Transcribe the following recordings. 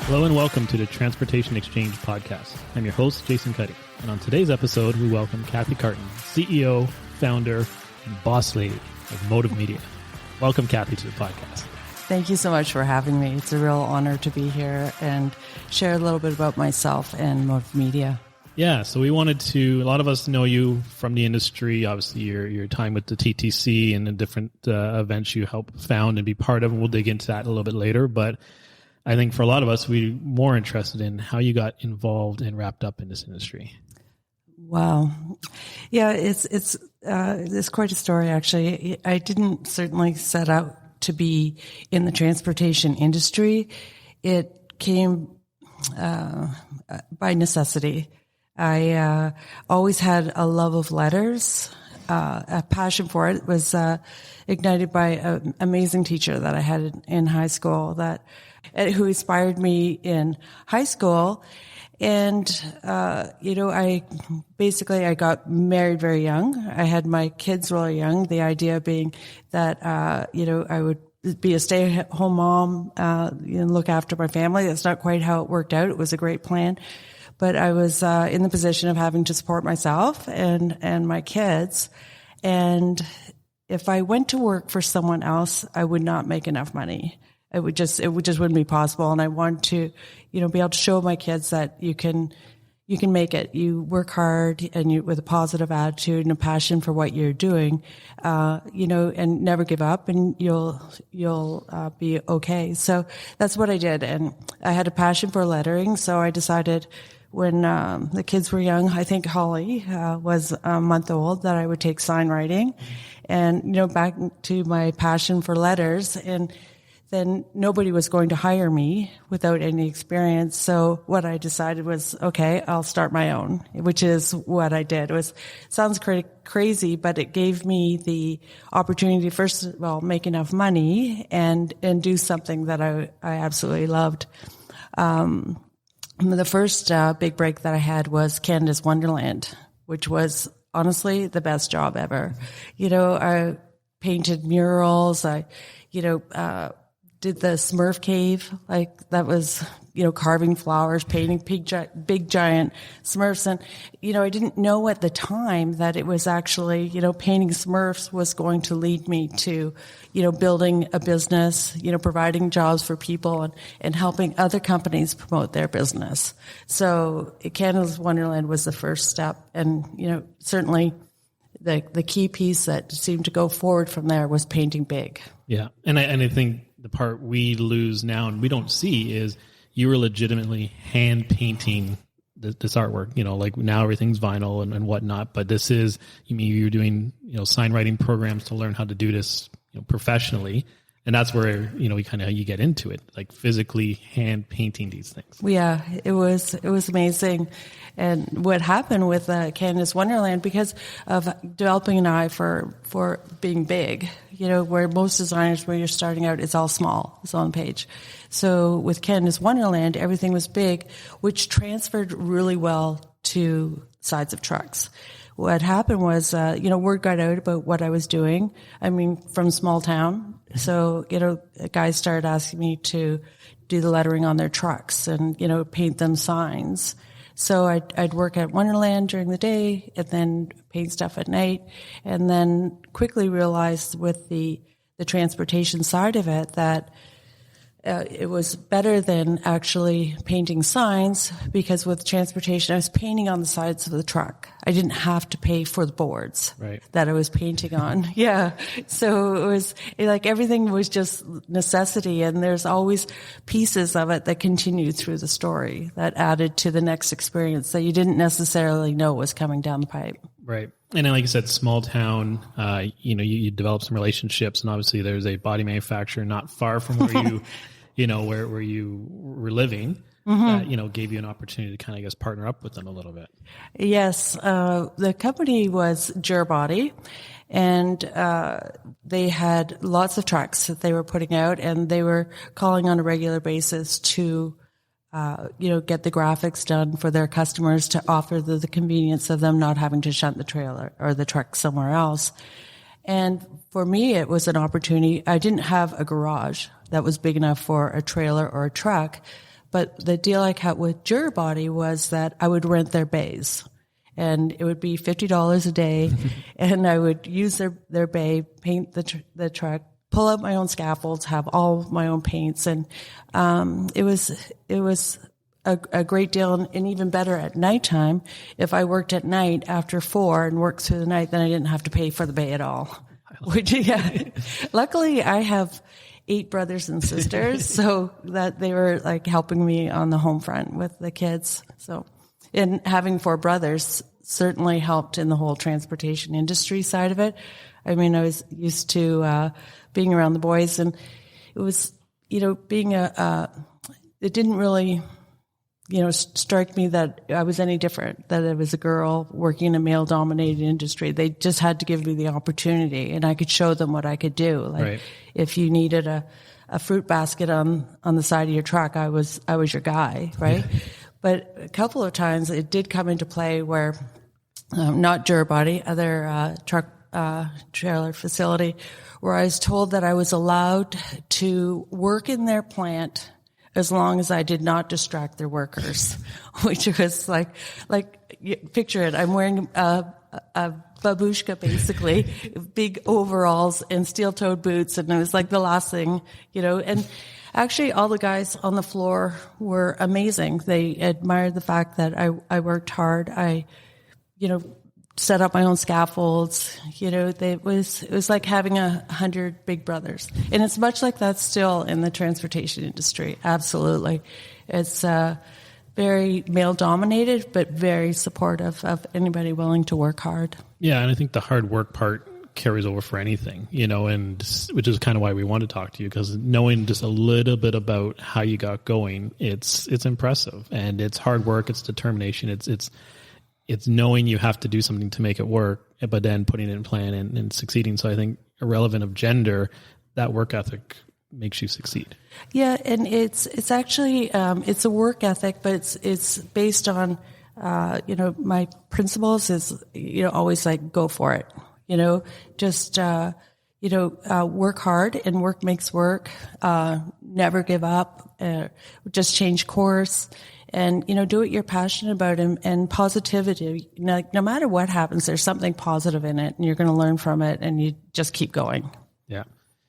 Hello and welcome to the Transportation Exchange podcast. I'm your host, Jason Cuddy. And on today's episode, we welcome Kathy Cartan, CEO, founder, and boss lady of Motive Media. Welcome, Kathy, to the podcast. Thank you so much for having me. It's a real honor to be here and share a little bit about myself and Motive Media. Yeah, so we wanted to, a lot of us know you from the industry, obviously your time with the TTC and the different events you help found and be part of, and we'll dig into that a little bit later. But I think for a lot of us, we're more interested in how you got involved and wrapped up in this industry. Wow. Yeah, it's quite a story, actually. I didn't certainly set out to be in the transportation industry. It came by necessity. I always had a love of letters. A passion for it. It was ignited by an amazing teacher that I had in high school who inspired me in high school. And, I got married very young. I had my kids really young. The idea being that, I would be a stay-at-home mom, and look after my family. That's not quite how it worked out. It was a great plan. But I was in the position of having to support myself and my kids. And if I went to work for someone else, I would not make enough money. It just wouldn't be possible. And I want to, be able to show my kids that you can make it. You work hard and with a positive attitude and a passion for what you're doing, and never give up, and you'll be okay. So that's what I did. And I had a passion for lettering. So I decided, when the kids were young, I think Holly was a month old, that I would take sign writing, and back to my passion for letters. And then nobody was going to hire me without any experience. So what I decided was, okay, I'll start my own, which is what I did. Sounds crazy, but it gave me the opportunity to, first of all, make enough money and do something that I absolutely loved. The first big break that I had was Canada's Wonderland, which was honestly the best job ever. I painted murals. I, did the Smurf cave. Like, that was, carving flowers, painting big giant Smurfs. And, I didn't know at the time that it was actually, painting Smurfs was going to lead me to, building a business, providing jobs for people and helping other companies promote their business. So Canada's Wonderland was the first step. And, certainly the key piece that seemed to go forward from there was painting big. Yeah. And I think the part we lose now and we don't see is you were legitimately hand painting this artwork, like now everything's vinyl and whatnot, but this is, you're doing, sign writing programs to learn how to do this, professionally. And that's where, you get into it, like physically hand painting these things. Yeah, it was amazing. And what happened with Canada's Wonderland, because of developing an eye for being big, where most designers, when you're starting out, it's all small, it's on page. So with Canada's Wonderland, everything was big, which transferred really well to sides of trucks. What happened was, word got out about what I was doing. I mean, from small town. So, guys started asking me to do the lettering on their trucks and, paint them signs. So I'd work at Wonderland during the day and then paint stuff at night, and then quickly realized with the transportation side of it that it was better than actually painting signs, because with transportation, I was painting on the sides of the truck. I didn't have to pay for the boards that I was painting on. Yeah. So it was like everything was just necessity, and there's always pieces of it that continue through the story that added to the next experience that you didn't necessarily know was coming down the pipe. Right. And then, like you said, small town, you develop some relationships, and obviously there's a body manufacturer not far from where you, where you were living, that, gave you an opportunity to kind of, partner up with them a little bit. Yes. The company was Juror, and they had lots of trucks that they were putting out, and they were calling on a regular basis to get the graphics done for their customers, to offer the convenience of them not having to shunt the trailer or the truck somewhere else. And for me, it was an opportunity. I didn't have a garage that was big enough for a trailer or a truck, But the deal I cut with Juror Body was that I would rent their bays. And it would be $50 a day, and I would use their bay, paint the truck, pull out my own scaffolds, have all my own paints, and it was a great deal, and even better at nighttime. If I worked at night after 4 and worked through the night, then I didn't have to pay for the bay at all. Which, yeah, luckily I have 8 brothers and sisters, so that they were like helping me on the home front with the kids. So, and having 4 brothers certainly helped in the whole transportation industry side of it. I mean, I was used to being around the boys, and it was, being it didn't really, strike me that I was any different, that I was a girl working in a male-dominated industry. They just had to give me the opportunity, and I could show them what I could do. Like, right. If you needed a fruit basket on the side of your truck, I was your guy, right? But a couple of times it did come into play where, not Juror Body, other truck trailer facility, where I was told that I was allowed to work in their plant as long as I did not distract their workers, which was like picture it. I'm wearing a babushka, basically, big overalls and steel-toed boots, and it was like the last thing, and actually all the guys on the floor were amazing. They admired the fact that I worked hard. I, set up my own scaffolds. It was like having 100 big brothers. And it's much like that still in the transportation industry. Absolutely. It's very male dominated, but very supportive of anybody willing to work hard. Yeah. And I think the hard work part carries over for anything, and which is kind of why we want to talk to you, because knowing just a little bit about how you got going, it's impressive, and it's hard work. It's determination. It's knowing you have to do something to make it work, but then putting it in plan and succeeding. So I think irrelevant of gender, that work ethic makes you succeed. Yeah. And it's actually, it's a work ethic, but it's based on, my principles is, always like, go for it, just, work hard, and work makes work, never give up, just change course. And, do what you're passionate about, and positivity. No matter what happens, there's something positive in it, and you're going to learn from it, and you just keep going. Yeah.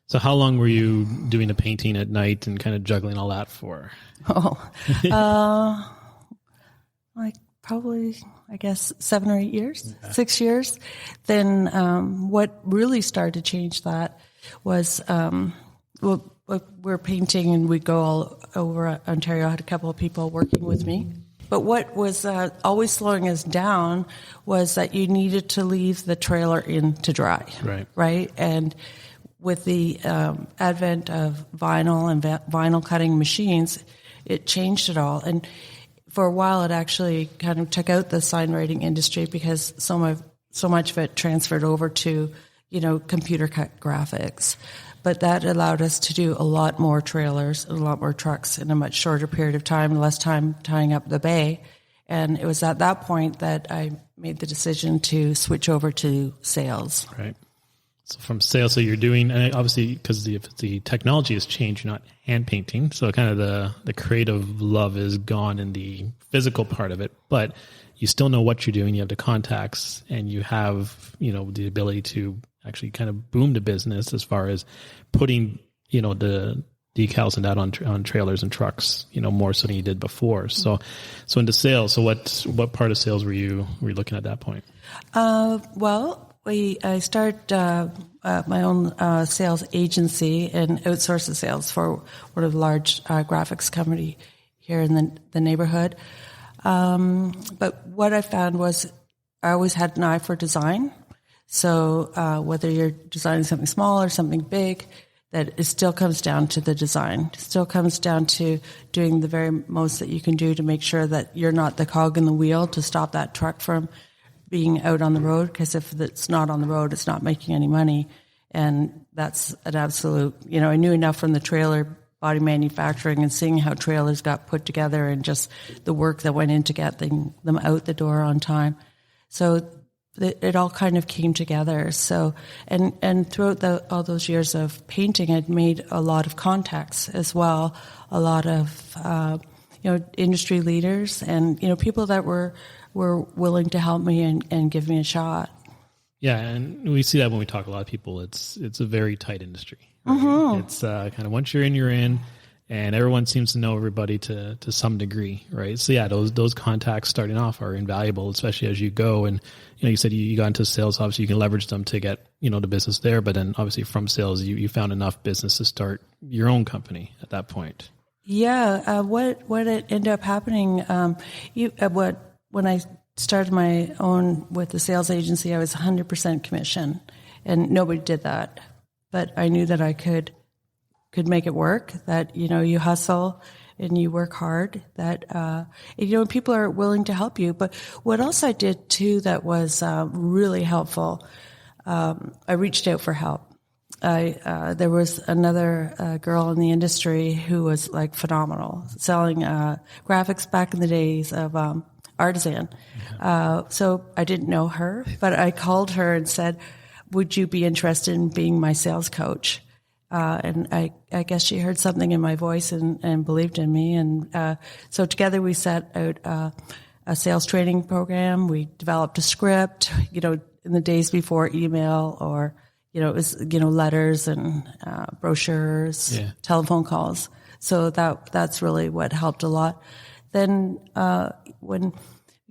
So how long were you doing the painting at night and kind of juggling all that for? Like probably, I guess, 7 or 8 years, 6 years. Then what really started to change that was, we're painting, and we'd go all over Ontario. I had a couple of people working with me. But what was always slowing us down was that you needed to leave the trailer in to dry. Right? And with the advent of vinyl and vinyl cutting machines, it changed it all. And for a while, it actually kind of took out the sign writing industry, because so much of it transferred over to, computer cut graphics. But that allowed us to do a lot more trailers and a lot more trucks in a much shorter period of time, less time tying up the bay. And it was at that point that I made the decision to switch over to sales. Right. So from sales, so you're doing, and obviously because the technology has changed, you're not hand painting. So kind of the creative love is gone in the physical part of it, but you still know what you're doing. You have the contacts, and you have, the ability to actually kind of boom the business as far as putting, the decals and that on trailers and trucks, more so than you did before. So into sales. So what part of sales were you looking at that point? I started my own sales agency and outsourced the sales for one of the large graphics company here in the neighborhood. But what I found was I always had an eye for design. So whether you're designing something small or something big, that it still comes down to the design. It still comes down to doing the very most that you can do to make sure that you're not the cog in the wheel to stop that truck from being out on the road, because if it's not on the road, it's not making any money. And that's an absolute, I knew enough from the trailer body manufacturing and seeing how trailers got put together and just the work that went into getting them out the door on time. So it all kind of came together. So, and throughout all those years of painting, I'd made a lot of contacts as well, a lot of, industry leaders and, people that were willing to help me and give me a shot. Yeah, and we see that when we talk to a lot of people. It's a very tight industry. Right? It's kind of once you're in, and everyone seems to know everybody to some degree, right? So yeah, those contacts starting off are invaluable, especially as you go. And you said you got into sales. Obviously, you can leverage them to get the business there. But then obviously from sales, you found enough business to start your own company at that point. Yeah, what it ended up happening, when I started my own with the sales agency, I was 100% commission, and nobody did that. But I knew that I could make it work, that, you hustle and you work hard, that, people are willing to help you. But what else I did too that was really helpful, I reached out for help. There was another girl in the industry who was like phenomenal, selling graphics back in the days of Artisan. So I didn't know her, but I called her and said, would you be interested in being my sales coach? And I guess she heard something in my voice and believed in me. And so together we set out a sales training program. We developed a script, in the days before email, or, it was, letters and brochures, telephone calls. So that's really what helped a lot. Then when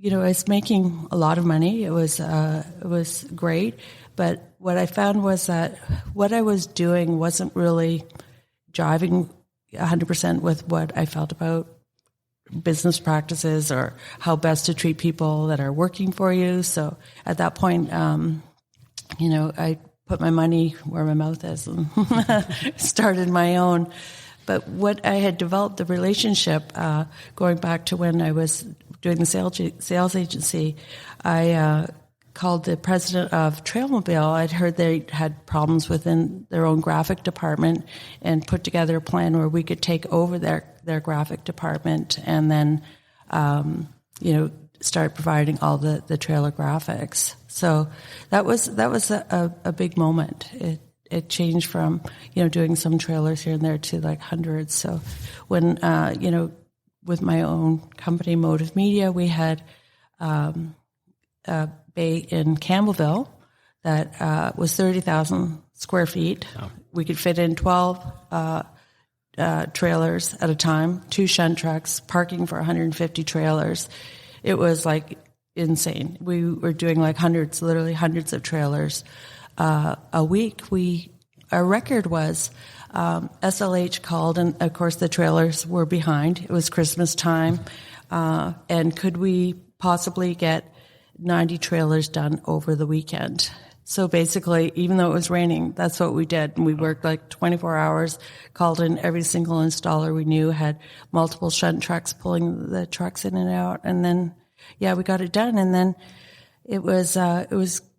I was making a lot of money, it was great. But what I found was that what I was doing wasn't really driving 100% with what I felt about business practices or how best to treat people that are working for you. So at that point, I put my money where my mouth is and started my own. But what I had developed, the relationship, going back to when I was doing the sales agency, I called the president of Trailmobile. I'd heard they had problems within their own graphic department and put together a plan where we could take over their graphic department and then, start providing all the trailer graphics. So that was a big moment. It changed from, doing some trailers here and there to like hundreds. So when, with my own company, Motive Media, we had a bay in Campbellville that was 30,000 square feet. Oh. We could fit in 12 trailers at a time, 2 shunt trucks, parking for 150 trailers. It was like insane. We were doing like literally hundreds of trailers a week. Our record was SLH called, and of course the trailers were behind. It was Christmas time, and could we possibly get 90 trailers done over the weekend? So basically, even though it was raining, that's what we did. And we worked like 24 hours, called in every single installer we knew, had multiple shunt trucks pulling the trucks in and out. And then, we got it done. And then it was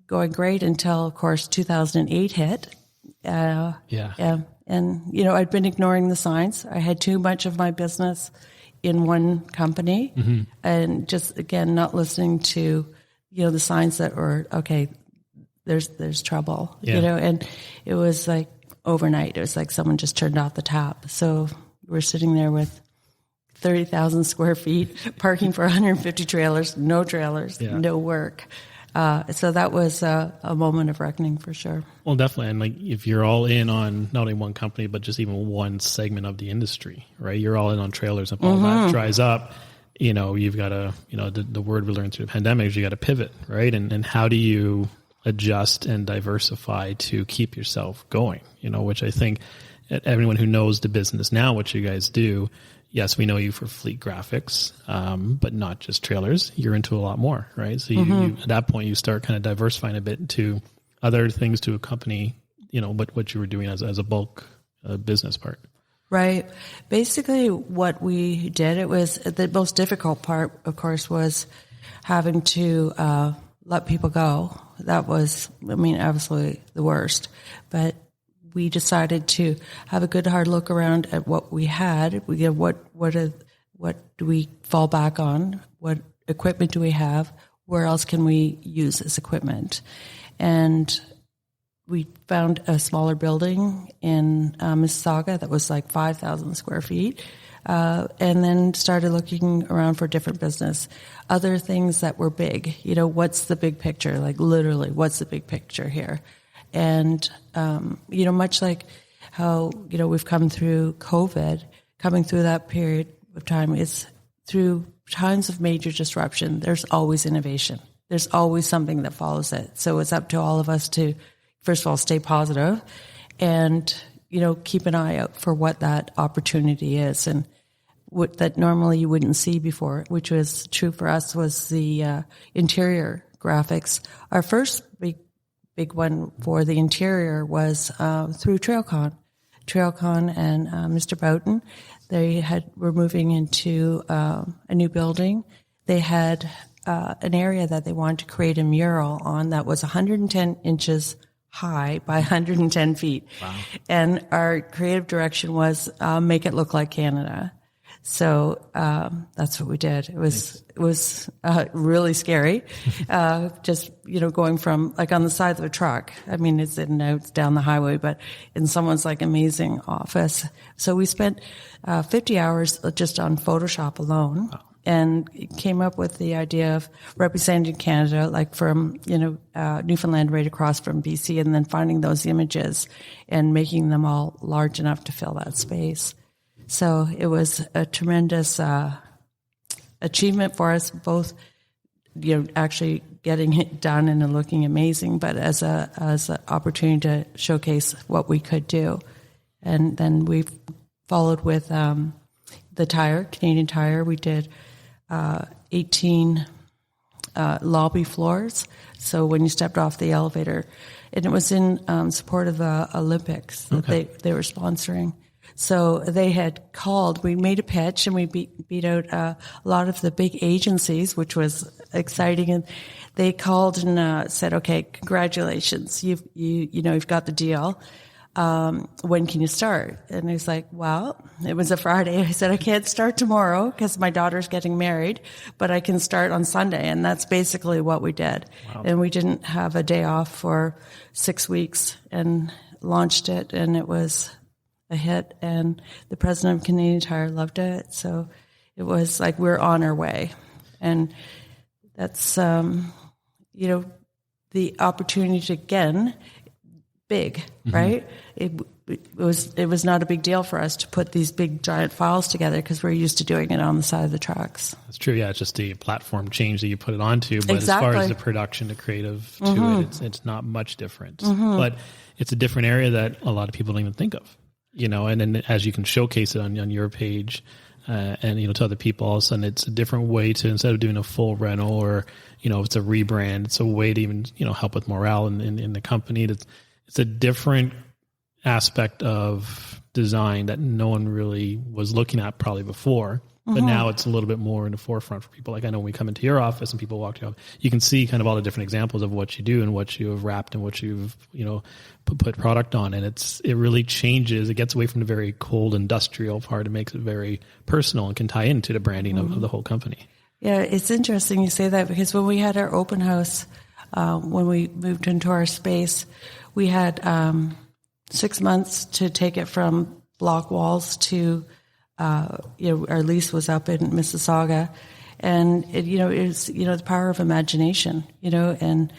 going great until, of course, 2008 hit. And, I'd been ignoring the signs. I had too much of my business in one company, and just, again, not listening to, the signs that were, okay, there's trouble, and it was like overnight. It was like someone just turned off the tap. So we're sitting there with 30,000 square feet, parking for 150 trailers, no work. So that was a moment of reckoning for sure. Well, definitely. And like, if you're all in on not only one company, but just even one segment of the industry, right? You're all in on trailers. If all that dries up, you've got to, the word we learned through the pandemic is you got to pivot, right? And how do you adjust and diversify to keep yourself going, which I think everyone who knows the business now, what you guys do, yes, we know you for fleet graphics, but not just trailers. You're into a lot more, right? So you at that point, you start kind of diversifying a bit to other things to accompany, what you were doing as a bulk business part. Right. Basically, what we did, it was the most difficult part, of course, was having to let people go. That was, absolutely the worst. But we decided to have a good hard look around at what we had. What do we fall back on? What equipment do we have? Where else can we use this equipment? And we found a smaller building in Mississauga that was like 5,000 square feet. and then started looking around for different business, other things that were big. What's the big picture? Like literally, what's the big picture here? And, much like how, we've come through COVID, coming through that period of time is through times of major disruption, there's always innovation. There's always something that follows it. So it's up to all of us to, first of all, stay positive and, keep an eye out for what that opportunity is and what that normally you wouldn't see before, which was true for us, was the interior graphics. Our first big one for the interior was through TrailCon. TrailCon and Mr. Boughton, were moving into a new building. They had an area that they wanted to create a mural on that was 110 inches high by 110 feet. Wow. And our creative direction was make it look like Canada. So that's what we did. It was really scary. Just going from like on the side of a truck. I mean, it's down the highway, but in someone's like amazing office. So we spent 50 hours just on Photoshop alone. Wow. And came up with the idea of representing Canada, like from, Newfoundland right across from BC, and then finding those images and making them all large enough to fill that space. So it was a tremendous achievement for us, both, actually getting it done and looking amazing, but as an opportunity to showcase what we could do. And then we followed with the tire, Canadian Tire. We did 18 lobby floors. So when you stepped off the elevator, and it was in support of the Olympics that they were sponsoring. So they had called, we made a pitch and we beat out a lot of the big agencies, which was exciting. And they called and said, okay, congratulations. You've got the deal. When can you start? And he's like, well, it was a Friday. I said, I can't start tomorrow because my daughter's getting married, but I can start on Sunday. And that's basically what we did. Wow. And we didn't have a day off for 6 weeks and launched it. And it was a hit. And the president of Canadian Tire loved it. So it was like, we're on our way. And that's, the opportunity to, again, big, right? It was not a big deal for us to put these big giant files together because we're used to doing it on the side of the trucks. That's true. Yeah, it's just the platform change that you put it onto. But Exactly. As far as the production, the creative to it, it's not much different. But it's a different area that a lot of people don't even think of. And then as you can showcase it on your page, and to other people, all of a sudden it's a different way to, instead of doing a full rental or it's a rebrand, it's a way to even help with morale in the company. It's a different aspect of design that no one really was looking at probably before, but now it's a little bit more in the forefront for people. Like I know when we come into your office and people walk to you, you can see kind of all the different examples of what you do and what you have wrapped and what you've put product on, and it really changes. It gets away from the very cold industrial part and makes it very personal and can tie into the branding of the whole company. Yeah, it's interesting you say that because when we had our open house, when we moved into our space, we had 6 months to take it from block walls to, our lease was up in Mississauga, and it is the power of imagination, and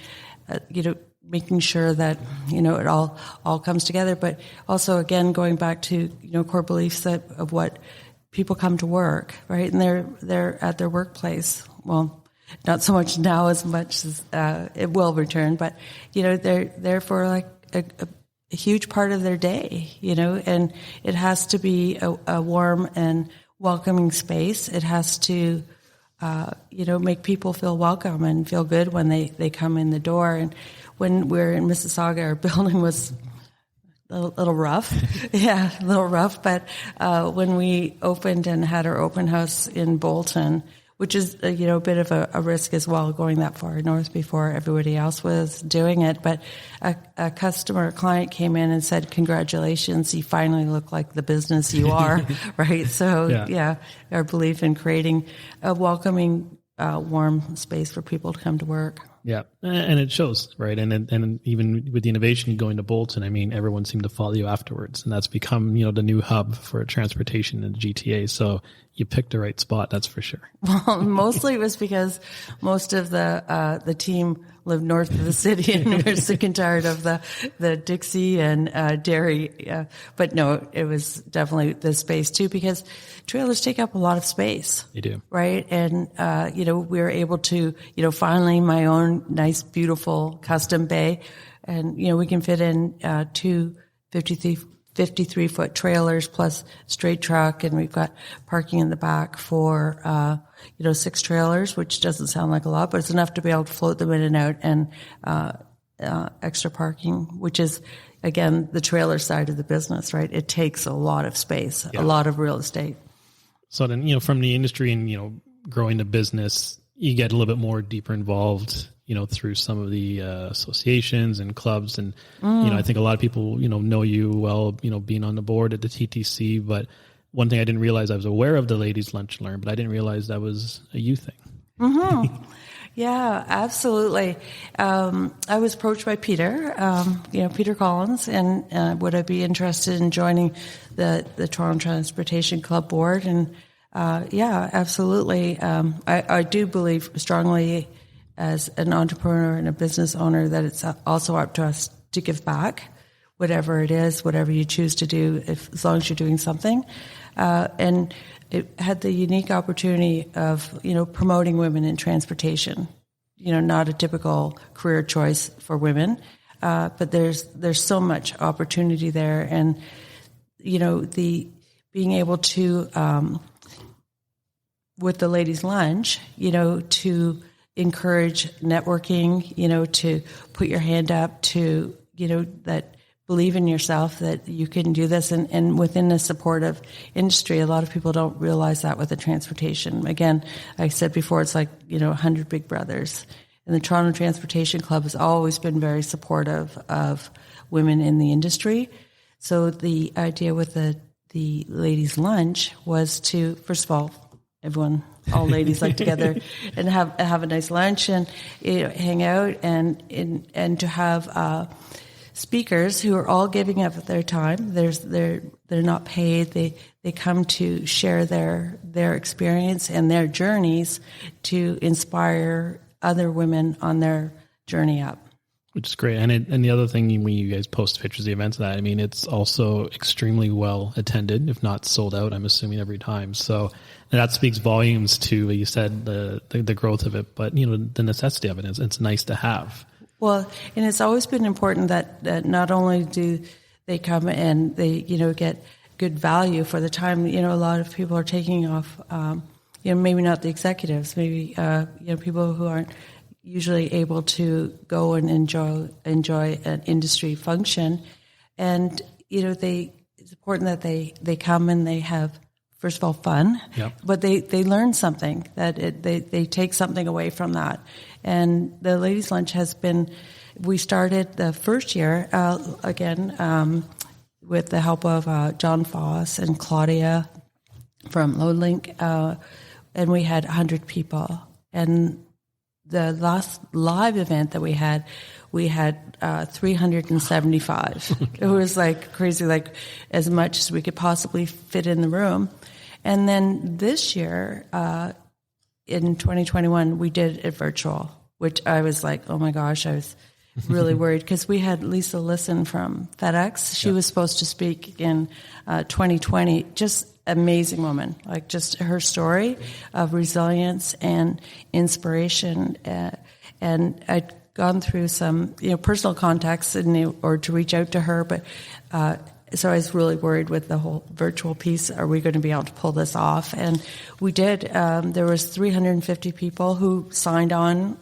making sure that it all comes together, but also again going back to core beliefs of what people come to work, right, and they're at their workplace. Well, not so much now as much as it will return, but they're there for like a huge part of their day, and it has to be a warm and welcoming space. It has to, make people feel welcome and feel good when they come in the door. And when we're in Mississauga, our building was a little rough. Yeah, a little rough. But when we opened and had our open house in Bolton, which is, a bit of a risk as well, going that far north before everybody else was doing it. But a client came in and said, congratulations, you finally look like the business you are, right? So, yeah, our belief in creating a welcoming, warm space for people to come to work. Yeah, and it shows, right? And even with the innovation going to Bolton, I mean, everyone seemed to follow you afterwards, and that's become, the new hub for transportation in the GTA. So you picked the right spot, that's for sure. Well, mostly it was because most of the team lived north of the city, and we're sick and tired of the Dixie and dairy. But no, it was definitely the space too, because trailers take up a lot of space. They do, right? And we were able to, finally my own nice, beautiful custom bay, and we can fit in two 53-foot trailers plus straight truck, and we've got parking in the back for 6 trailers, which doesn't sound like a lot, but it's enough to be able to float them in and out, and extra parking, which is again the trailer side of the business, right? It takes a lot of space, a lot of real estate. So then, from the industry and, growing the business, you get a little bit more deeper involved, through some of the associations and clubs. And, I think a lot of people, know you well, being on the board at the TTC. But one thing I didn't realize, I was aware of the Ladies Lunch and Learn, but I didn't realize that was a you thing. Mm-hmm. Yeah, absolutely. I was approached by Peter, Peter Collins, and would I be interested in joining the Toronto Transportation Club board? And yeah, absolutely. I do believe strongly as an entrepreneur and a business owner that it's also up to us to give back, whatever it is, whatever you choose to do, as long as you're doing something. And it had the unique opportunity of, promoting women in transportation, not a typical career choice for women. But there's so much opportunity there. And, the being able to, with the ladies' lunch, to encourage networking, to put your hand up, to, that believe in yourself that you can do this. And within a supportive industry, a lot of people don't realize that with the transportation. Again, I said before, it's like, 100 big brothers. And the Toronto Transportation Club has always been very supportive of women in the industry. So the idea with the ladies' lunch was to, first of all, all ladies like together and have a nice lunch and hang out and to have speakers who are all giving up their time. They're not paid. They come to share their experience and their journeys to inspire other women on their journey up. Which is great. And the other thing, when you guys post pictures of the events, that, I mean, it's also extremely well attended, if not sold out, I'm assuming, every time. So that speaks volumes to, you said, the growth of it, but, the necessity of it is it's nice to have. Well, and it's always been important that not only do they come and they, get good value for the time, a lot of people are taking off, maybe not the executives, maybe, people who aren't usually able to go and enjoy an industry function. And, it's important that they come and they have, first of all, fun, but they learn something, that they take something away from that. And the Ladies' Lunch has been, we started the first year, with the help of John Foss and Claudia from LoadLink, and we had 100 people. And the last live event that we had 375. It was like crazy, like as much as we could possibly fit in the room. And then this year, in 2021, we did it virtual, which I was like, oh my gosh, I was really worried, because we had Lisa Lisson from FedEx. She was supposed to speak in 2020. Just amazing woman, like just her story of resilience and inspiration. And I'd gone through some, personal contacts or to reach out to her, but so I was really worried with the whole virtual piece. Are we going to be able to pull this off? And we did. There was 350 people who signed on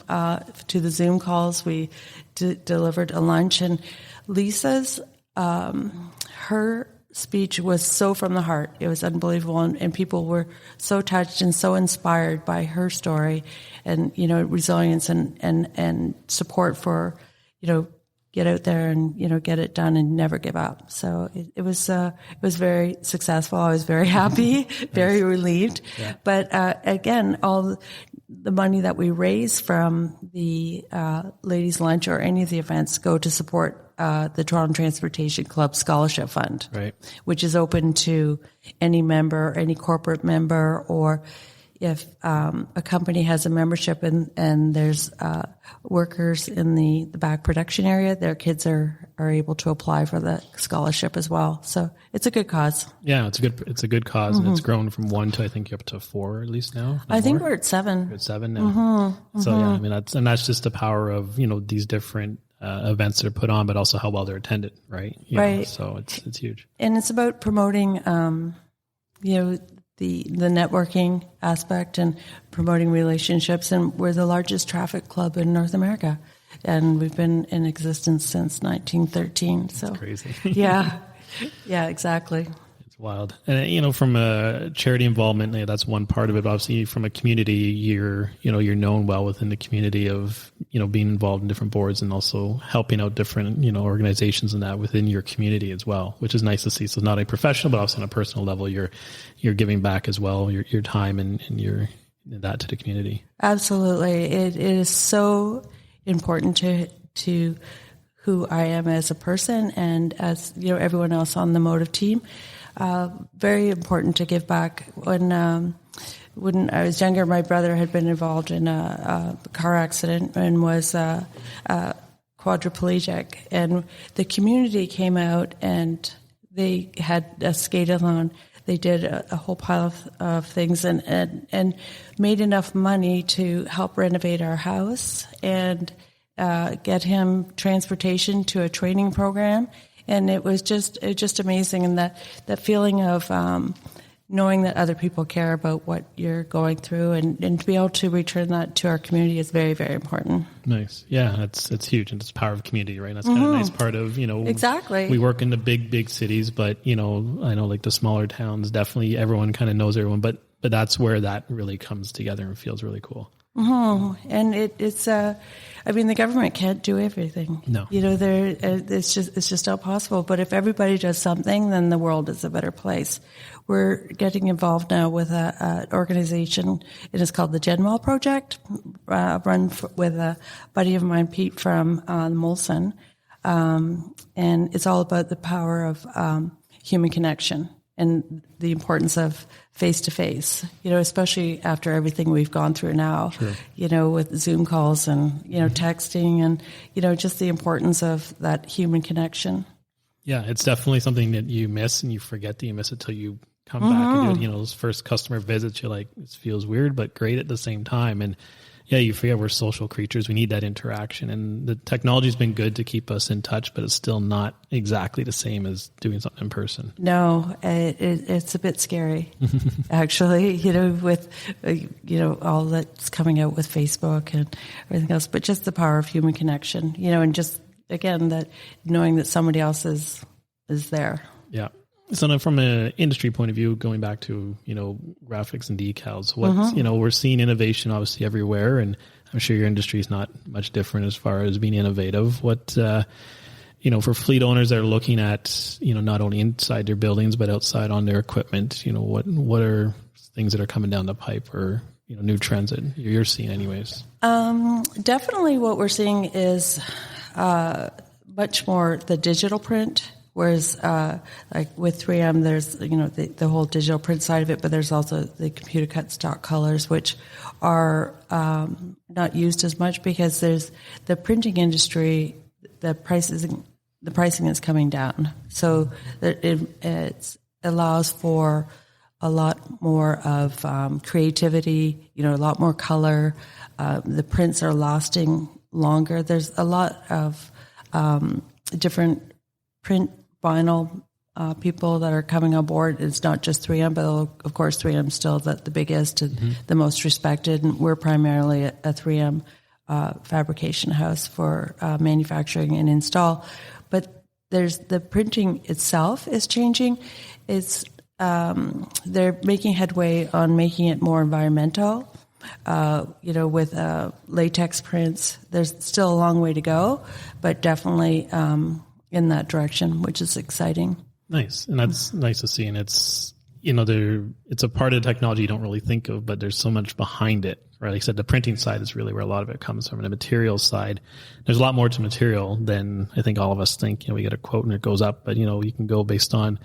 to the Zoom calls. We delivered a lunch, and Lisa's her speech was so from the heart. It was unbelievable, and people were so touched and so inspired by her story, and resilience and support for get out there and get it done and never give up. So it was very successful. I was very happy, very relieved. Yeah. But again, all the money that we raised from the ladies' lunch or any of the events go to support the Toronto Transportation Club Scholarship Fund, Right. which is open to any member, any corporate member, or if a company has a membership and there's workers in the back production area, their kids are able to apply for the scholarship as well. So it's a good cause. Yeah, it's a good cause, and it's grown from 1 to I think up to 4 at least now. I think we're at 7. We're at 7 now. So yeah, I mean that's just the power of these different events that are put on, but also how well they're attended, right? Right. So it's huge. And it's about promoting, the networking aspect and promoting relationships. And we're the largest traffic club in North America, and we've been in existence since 1913. So That's crazy. yeah, exactly. It's wild. And from a charity involvement, that's one part of it. Obviously, from a community, you're known well within the community of being involved in different boards and also helping out different organizations and that within your community as well, which is nice to see. So not a professional, but also on a personal level, you're giving back as well, your time and your that to the community. Absolutely, it is so important to who I am as a person and as everyone else on the Motive team. Very important to give back. When I was younger, my brother had been involved in a car accident and was quadriplegic, and the community came out and they had a skate-along. They did a whole pile of things and made enough money to help renovate our house and get him transportation to a training program. And it was just amazing. And that feeling of knowing that other people care about what you're going through and to be able to return that to our community is very, very important. Nice. Yeah, it's huge. And it's the power of community, right? That's kind of a nice part of, Exactly. We work in the big cities, but, I know like the smaller towns, definitely everyone kind of knows everyone, but that's where that really comes together and feels really cool. And it's the government can't do everything. No. It's just not possible. But if everybody does something, then the world is a better place. We're getting involved now with an organization. It is called the Genwell Project, run with a buddy of mine, Pete from Molson. And it's all about the power of human connection and the importance of face-to-face, especially after everything we've gone through now, Sure. With Zoom calls and, texting and, just the importance of that human connection. Yeah, it's definitely something that you miss and you forget that you miss it till you come back and do it. Those first customer visits, you're like, this feels weird, but great at the same time. And yeah, you forget we're social creatures. We need that interaction. And the technology's been good to keep us in touch, but it's still not exactly the same as doing something in person. No, it's a bit scary, actually, with, all that's coming out with Facebook and everything else, but just the power of human connection, and just, again, that knowing that somebody else is there. Yeah. So now from an industry point of view, going back to, graphics and decals, what's, we're seeing innovation obviously everywhere, and I'm sure your industry is not much different as far as being innovative. What, for fleet owners that are looking at, not only inside their buildings, but outside on their equipment, what are things that are coming down the pipe or, new trends that you're seeing anyways? Definitely what we're seeing is much more the digital print. Whereas, like with 3M, there's, the whole digital print side of it, but there's also the computer cut stock colors, which are not used as much because there's the printing industry, the pricing is coming down. So that it allows for a lot more of creativity, a lot more color. The prints are lasting longer. There's a lot of different print vinyl people that are coming on board. It's not just 3M, but of course 3M is still the biggest and the most respected. And we're primarily a 3M fabrication house for manufacturing and install. But there's the printing itself is changing. It's they're making headway on making it more environmental. With latex prints, there's still a long way to go, but definitely in that direction, which is exciting. Nice. And that's nice to see. And it's, it's a part of the technology you don't really think of, but there's so much behind it, right? Like I said, the printing side is really where a lot of it comes from. And the materials side, there's a lot more to material than I think all of us think. We get a quote and it goes up, but you can go based on,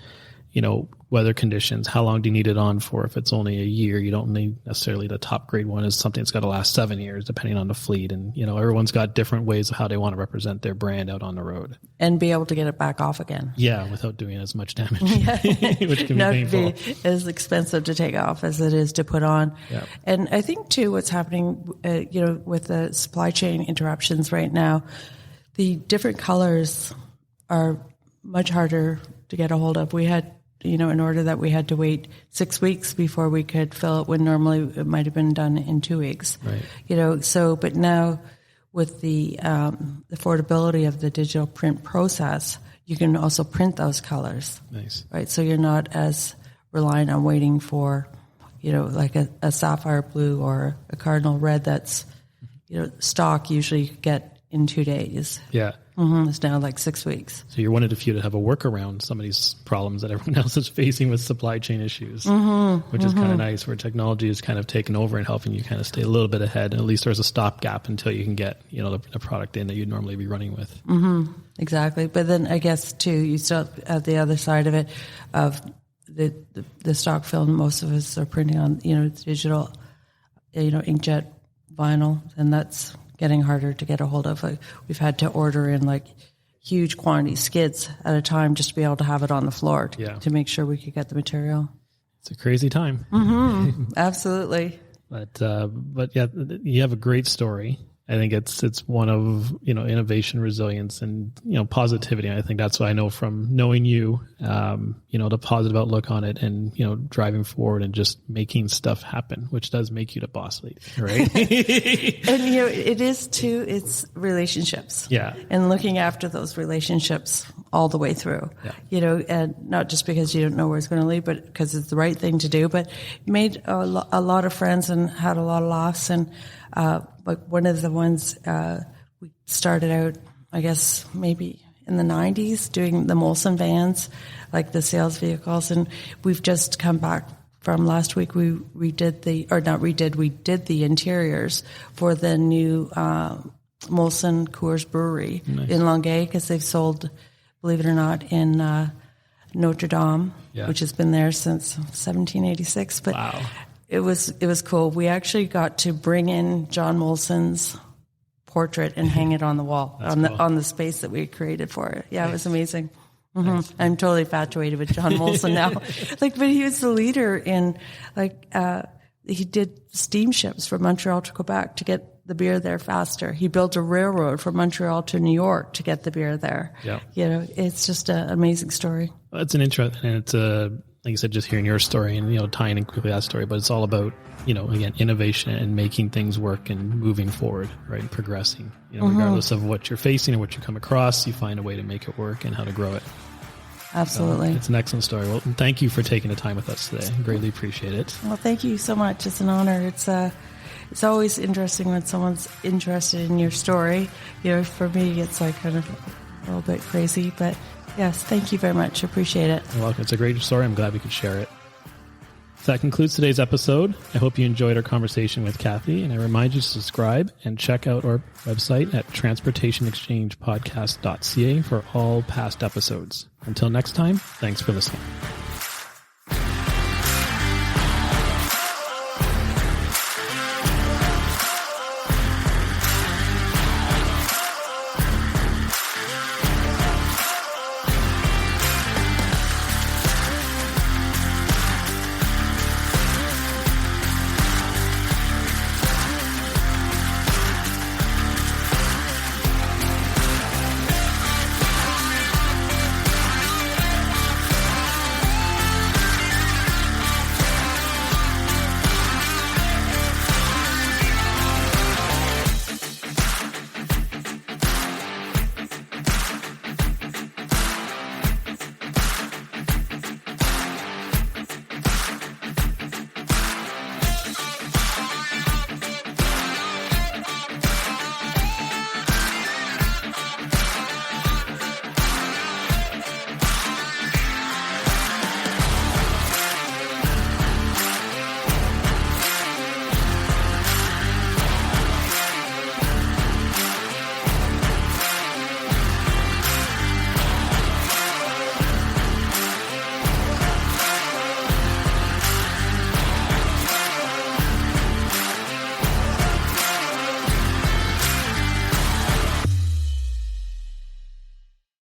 weather conditions. How long do you need it on for? If it's only a year, you don't need necessarily the top grade one is something that's got to last 7 years, depending on the fleet. And, everyone's got different ways of how they want to represent their brand out on the road. And be able to get it back off again. Yeah, without doing as much damage, which can be painful. Not be as expensive to take off as it is to put on. Yeah. And I think, too, what's happening, with the supply chain interruptions right now, the different colors are much harder to get a hold of. We had, in order that we had to wait 6 weeks before we could fill it when normally it might have been done in 2 weeks. Right. But now with the affordability of the digital print process, you can also print those colors. Nice. Right. So you're not as reliant on waiting for, like a sapphire blue or a cardinal red that's, stock usually you get in 2 days. Yeah. It's now like 6 weeks. So you're one of the few to have a workaround some of these problems that everyone else is facing with supply chain issues, which is kind of nice, where technology is kind of taken over and helping you kind of stay a little bit ahead. And at least there's a stopgap until you can get, the product in that you'd normally be running with. Exactly. But then I guess too, you still at the other side of it, of the stock film, most of us are printing on, digital, inkjet vinyl, and that's getting harder to get a hold of. We've had to order in like huge quantity skids at a time just to be able to have it on the floor to make sure we could get the material. It's a crazy time. Absolutely. But yeah, you have a great story. I think it's one of, innovation, resilience, and, positivity. I think that's what I know from knowing you, the positive outlook on it and, driving forward and just making stuff happen, which does make you the boss lady, right? And, it is too, it's relationships. Yeah. And looking after those relationships all the way through, and not just because you don't know where it's going to lead, but because it's the right thing to do, but made a lot of friends and had a lot of laughs. And, like one of the ones, we started out, I guess, maybe in the 90s doing the Molson vans, like the sales vehicles. And we've just come back from last week. We did the interiors for the new, Molson Coors Brewery in Longueuil, because they've sold, believe it or not, in, Notre Dame, which has been there since 1786. But wow. It was cool. We actually got to bring in John Molson's portrait and hang it on the wall on the space that we created for it. Yeah, nice. It was amazing. Nice. I'm totally infatuated with John Molson now. But he was the leader in he did steamships from Montreal to Quebec to get the beer there faster. He built a railroad from Montreal to New York to get the beer there. Yeah, it's just an amazing story. Well, it's an interest, and it's like you said, just hearing your story and, tying in quickly that story, but it's all about, again, innovation and making things work and moving forward, right? And progressing, regardless of what you're facing or what you come across, you find a way to make it work and how to grow it. Absolutely. It's an excellent story. Well, thank you for taking the time with us today. Greatly appreciate it. Well, thank you so much. It's an honor. It's always interesting when someone's interested in your story. For me, it's like kind of a little bit crazy, but yes, thank you very much. Appreciate it. You're welcome. It's a great story. I'm glad we could share it. So that concludes today's episode. I hope you enjoyed our conversation with Kathy, and I remind you to subscribe and check out our website at transportationexchangepodcast.ca for all past episodes. Until next time, thanks for listening.